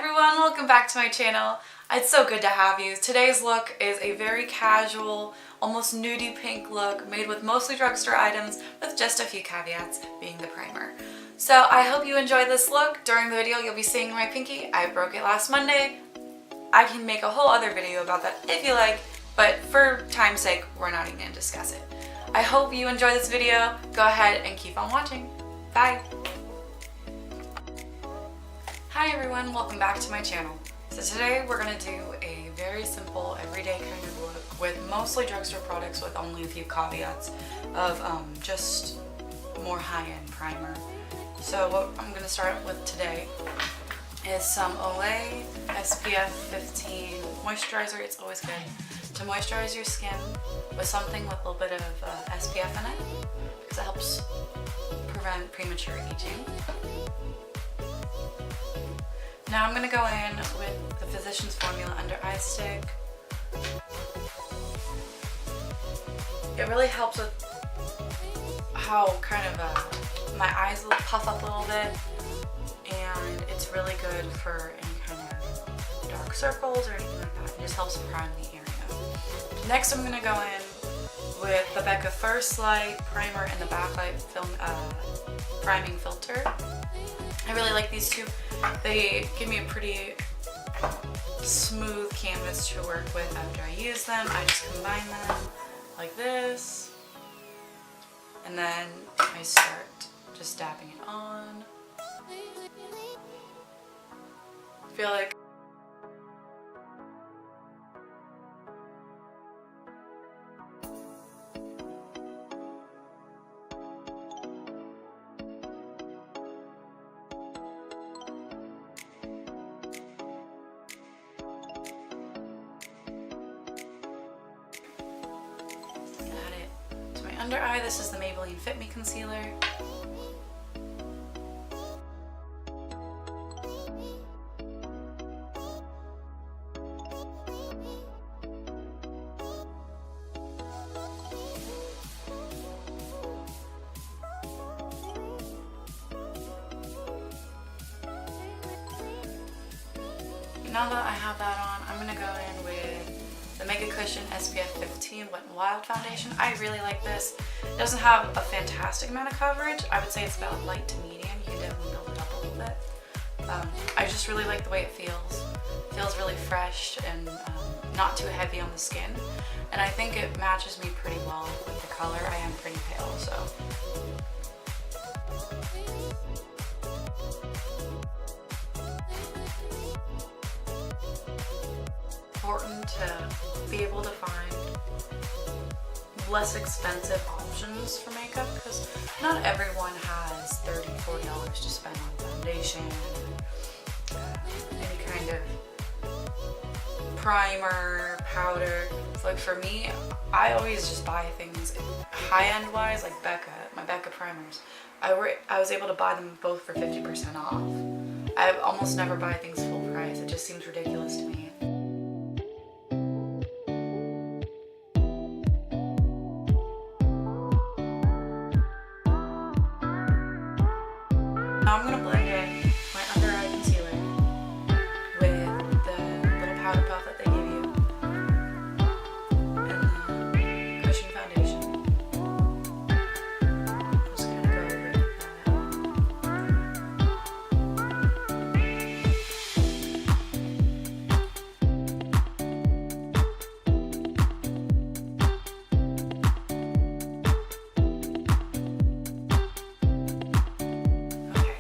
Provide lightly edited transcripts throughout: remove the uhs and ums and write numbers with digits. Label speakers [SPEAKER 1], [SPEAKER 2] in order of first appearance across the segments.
[SPEAKER 1] everyone, welcome back to my channel. It's so good to have you. Today's look is a very casual, almost nudie pink look made with mostly drugstore items with just a few caveats being the primer. So I hope you enjoyed this look. During the video you'll be seeing my pinky. I broke it last Monday. I can make a whole other video about that if you like, but for time's sake we're not even going to discuss it. I hope you enjoy this video. Go ahead and keep on watching. Bye! Hi everyone, welcome back to my channel. So today we're going to do a very simple everyday kind of look with mostly drugstore products with only a few caveats of just more high-end primer. So what I'm going to start with today is some Olay SPF 15 moisturizer. It's always good to moisturize your skin with something with a little bit of SPF in it because it helps prevent premature aging. Now I'm going to go in with the Physicians Formula Under Eye Stick. It really helps with how kind of my eyes will puff up a little bit, and it's really good for any kind of dark circles or anything like that. It just helps prime the area. Next I'm going to go in with the Becca First Light Primer and the Backlight Film Priming Filter. I really like these two. They give me a pretty smooth canvas to work with after I use them. I just combine them like this, and then I start just dabbing it on. I feel like under eye, this is the Maybelline Fit Me Concealer. Now that I have that on, I'm going to go in with the Make a Cushion SPF 15 Wet n Wild Foundation. I really like this. It doesn't have a fantastic amount of coverage. I would say it's about light to medium. You can definitely build it up a little bit. I just really like the way it feels. It feels really fresh and not too heavy on the skin. And I think it matches me pretty well with the color. I am pretty pale, so. Important to be able to find less expensive options for makeup because not everyone has $30, $40 to spend on foundation, any kind of primer, powder. So like for me, I always just buy things high-end wise, like my Becca primers. I was able to buy them both for 50% off. I almost never buy things full price. It just seems ridiculous to me. Now I'm going to blend in my under eye concealer with the little powder puff that they give you and the Cushion Foundation. I'm just going to go with that.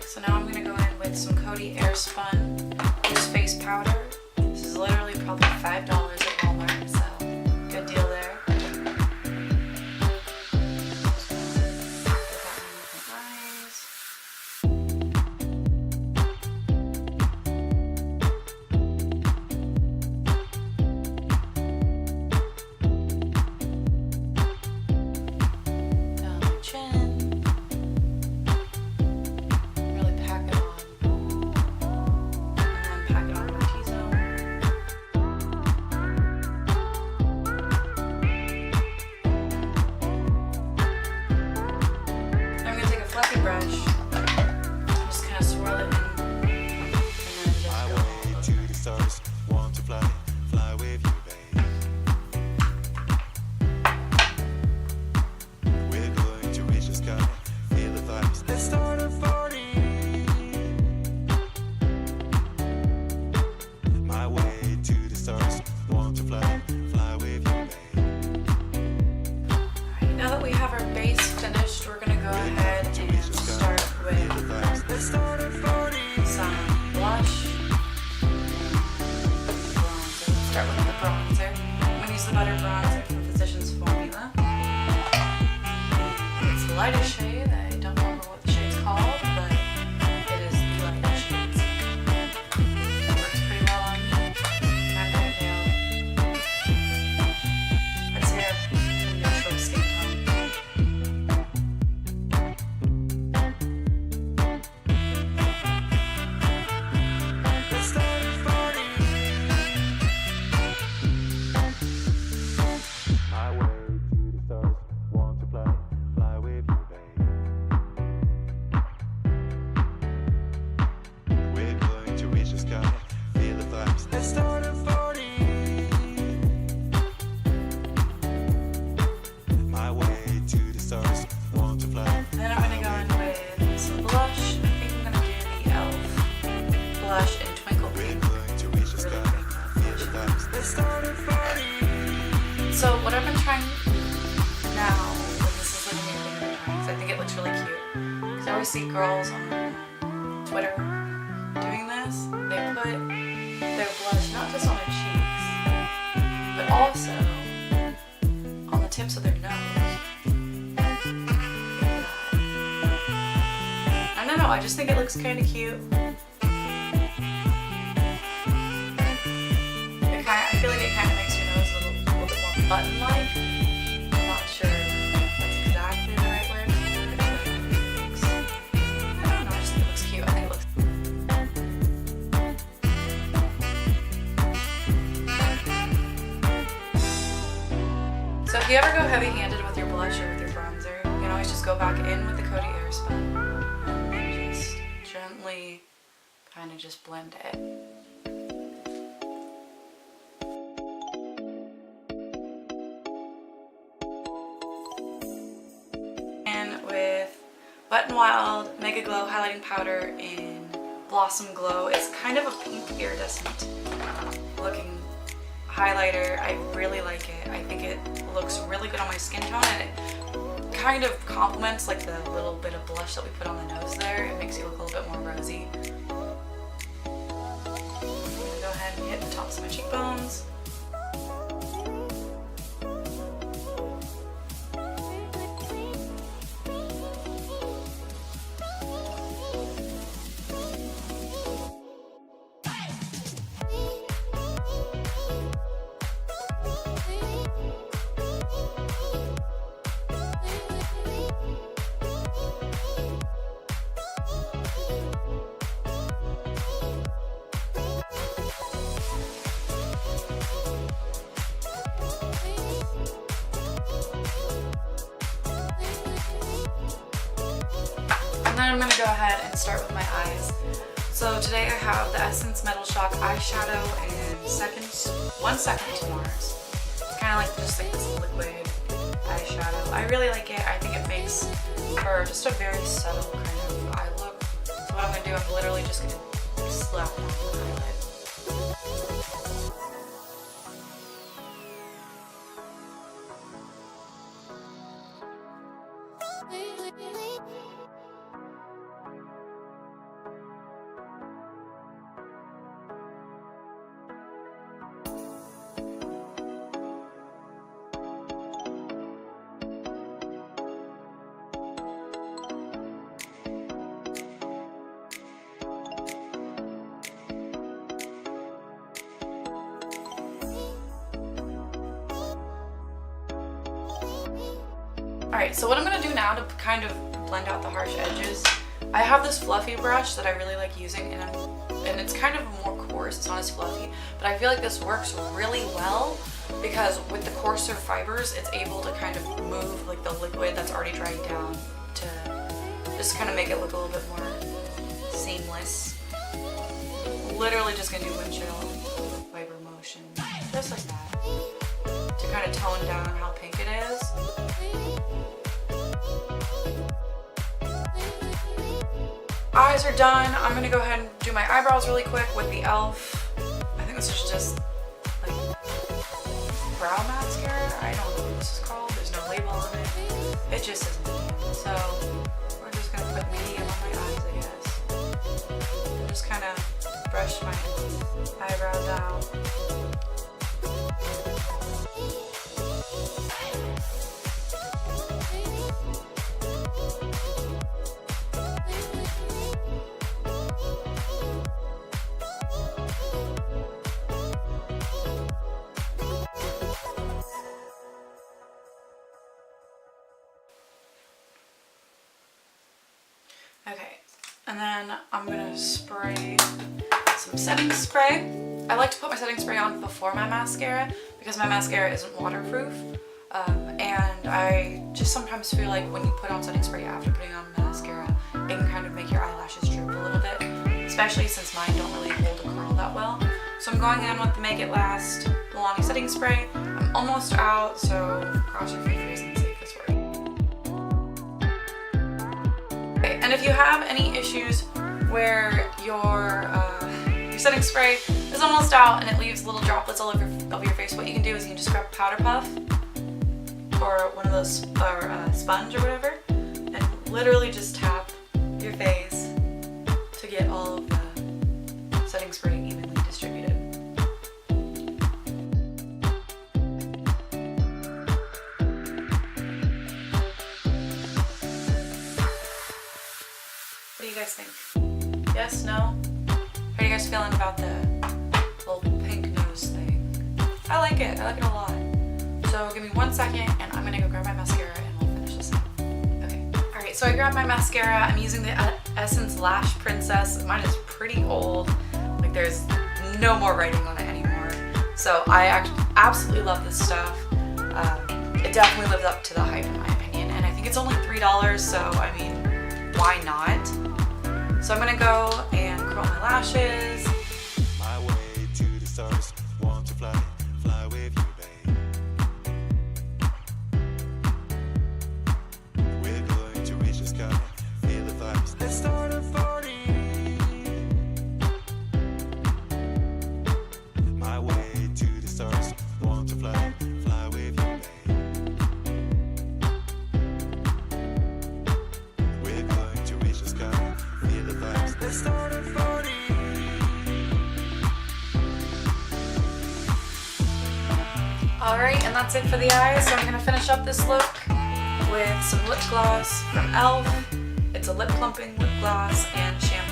[SPEAKER 1] So now I'm going to go in with some Coty Airspun Loose Face Powder. This is literally probably $5 at Walmart, so good deal there. Down my chin. blush. Bronzer. Start with the bronzer. I'm going to use the Butter Bronzer from Physicians Formula. It's the lightest shade. I don't remember what the shade's called, but it is the lightest shade. It works pretty well on me. I'm going to I'd say I have a neutral skin tone. So what I've been trying now, and this is like a new thing I'm trying, because I think it looks really cute. Because I always see girls on Twitter doing this. They put their blush not just on their cheeks, but also on the tips of their nose. I don't know, I just think it looks kind of cute. I feel like it kind of makes your nose a little bit more button-like. I'm not sure that's exactly the right word for it, but it looks, I don't know, I just think it looks cute. I think it looks... So if you ever go heavy-handed with your blush or with your bronzer, you can always just go back in with the Coty Airspun and just gently kind of just blend it. Wet n Wild Mega Glow Highlighting Powder in Blossom Glow. It's kind of a pink iridescent looking highlighter. I really like it. I think it looks really good on my skin tone, and it kind of complements like the little bit of blush that we put on the nose there. It makes you look a little bit more rosy. I'm gonna go ahead and hit the tops of my cheekbones. And then I'm going to go ahead and start with my eyes. So today I have the Essence Metal Shock eyeshadow in 1 second to Mars. It's kind of like just like this liquid eyeshadow. I really like it. I think it makes for just a very subtle kind of eye look. So what I'm going to do, I'm literally just going to slap it on the eyelid. Alright, so what I'm going to do now to kind of blend out the harsh edges, I have this fluffy brush that I really like using, and it's kind of more coarse, it's not as fluffy, but I feel like this works really well because with the coarser fibers, it's able to kind of move like the liquid that's already dried down to just kind of make it look a little bit more seamless. Literally just going to do windshield fiber motion, just like that, to kind of tone down how pink it is. Eyes are done. I'm going to go ahead and do my eyebrows really quick with the e.l.f. I think this is just like brow mascara. I don't know what this is called. There's no label on it. It just says medium. So we're just going to put medium on my eyes, I guess. And just kind of brush brush my eyebrows out. Okay, and then I'm gonna spray some setting spray. I like to put my setting spray on before my mascara because my mascara isn't waterproof. And I just sometimes feel like when you put on setting spray after putting on mascara, it can kind of make your eyelashes droop a little bit, especially since mine don't really hold a curl that well. So I'm going in with the Make It Last Milani setting spray. I'm almost out, so cross your fingers and see if this works. Okay, and if you have any issues where your setting spray is almost out and it leaves little droplets all over your face, what you can do is you can just grab a powder puff or one of those, or sponge or whatever, and literally just tap your face to get all of the setting spray evenly distributed. What do you guys think? Yes? No? How are you guys feeling about the little pink nose thing? I like it. I like it a lot. So give me 1 second and I'm gonna go grab my mascara and we'll finish this up. Okay. Alright, so I grabbed my mascara. I'm using the Essence Lash Princess. Mine is pretty old. Like there's no more writing on it anymore. So I absolutely love this stuff. It definitely lives up to the hype in my opinion. And I think it's only $3, so I mean, why not? So I'm gonna go and curl my lashes.
[SPEAKER 2] My way to the stars, want to fly, fly with you, babe. We're going to reach the sky, feel the vibes. Let's start a party. My way to the stars, want to fly, fly with you, babe. We're going to reach the sky, feel the vibes. Let's start a party.
[SPEAKER 1] Alright, and that's it for the eyes. So I'm going to finish up this look with some lip gloss from e.l.f. It's a lip plumping lip gloss and champagne.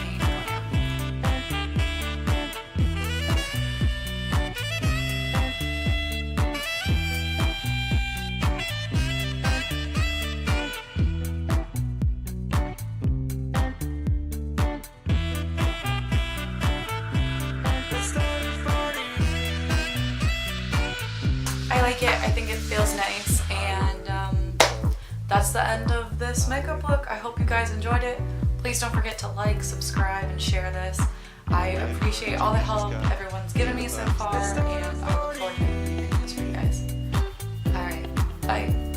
[SPEAKER 1] I like it. I think it feels nice, and that's the end of this makeup look. I hope you guys enjoyed it. Please don't forget to like, subscribe, and share this. I appreciate all the help everyone's given me so far, and I look forward to making videos for you guys. Alright, bye.